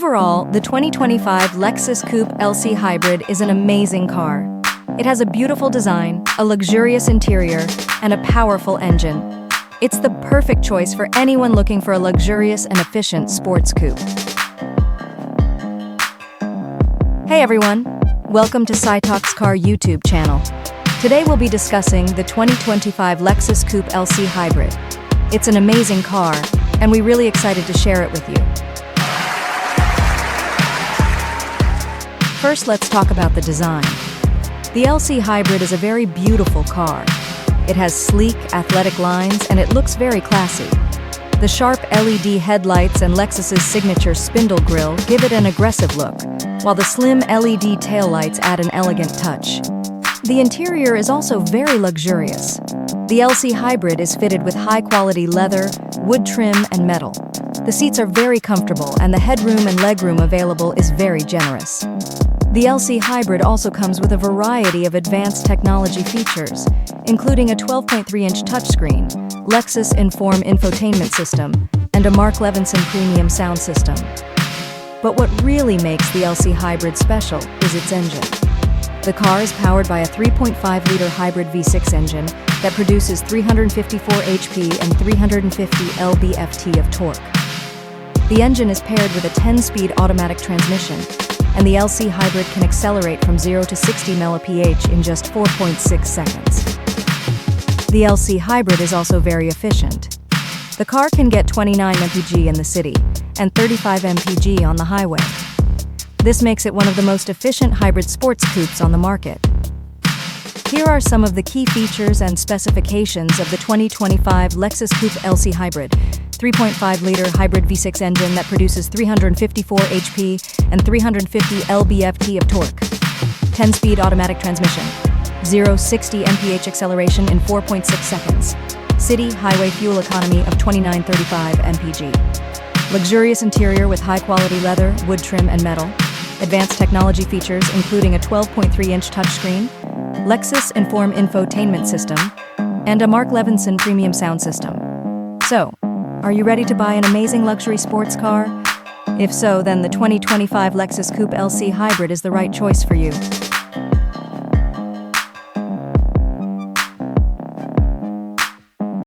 Overall, the 2025 Lexus Coupe LC Hybrid is an amazing car. It has a beautiful design, a luxurious interior, and a powerful engine. It's the perfect choice for anyone looking for a luxurious and efficient sports coupe. Hey everyone, welcome to Sytoxcar YouTube channel. Today we'll be discussing the 2025 Lexus Coupe LC Hybrid. It's an amazing car, and we're really excited to share it with you. First, let's talk about the design. The LC Hybrid is a very beautiful car. It has sleek, athletic lines, and it looks very classy. The sharp LED headlights and Lexus's signature spindle grille give it an aggressive look, while the slim LED taillights add an elegant touch. The interior is also very luxurious. The LC Hybrid is fitted with high-quality leather, wood trim, and metal. The seats are very comfortable, and the headroom and legroom available is very generous. The LC Hybrid also comes with a variety of advanced technology features, including a 12.3-inch touchscreen, Lexus Inform infotainment system, and a Mark Levinson premium sound system. But what really makes the LC Hybrid special is its engine. The car is powered by a 3.5-liter hybrid V6 engine that produces 354 HP and 350 lb-ft of torque. The engine is paired with a 10-speed automatic transmission, and the LC Hybrid can accelerate from 0 to 60 mph in just 4.6 seconds. The LC Hybrid is also very efficient. The car can get 29 mpg in the city and 35 mpg on the highway. This makes it one of the most efficient hybrid sports coupes on the market. Here are some of the key features and specifications of the 2025 Lexus Coupe LC Hybrid. 3.5-liter hybrid V6 engine that produces 354 HP and 350 lb-ft of torque. 10-speed automatic transmission. 0-60 mph acceleration in 4.6 seconds. City highway fuel economy of 29.35 mpg. Luxurious interior with high-quality leather, wood trim, and metal. Advanced technology features including a 12.3-inch touchscreen, Lexus Inform infotainment system, and a Mark Levinson premium sound system. So, are you ready to buy an amazing luxury sports car? If so, then the 2025 Lexus Coupe LC Hybrid is the right choice for you.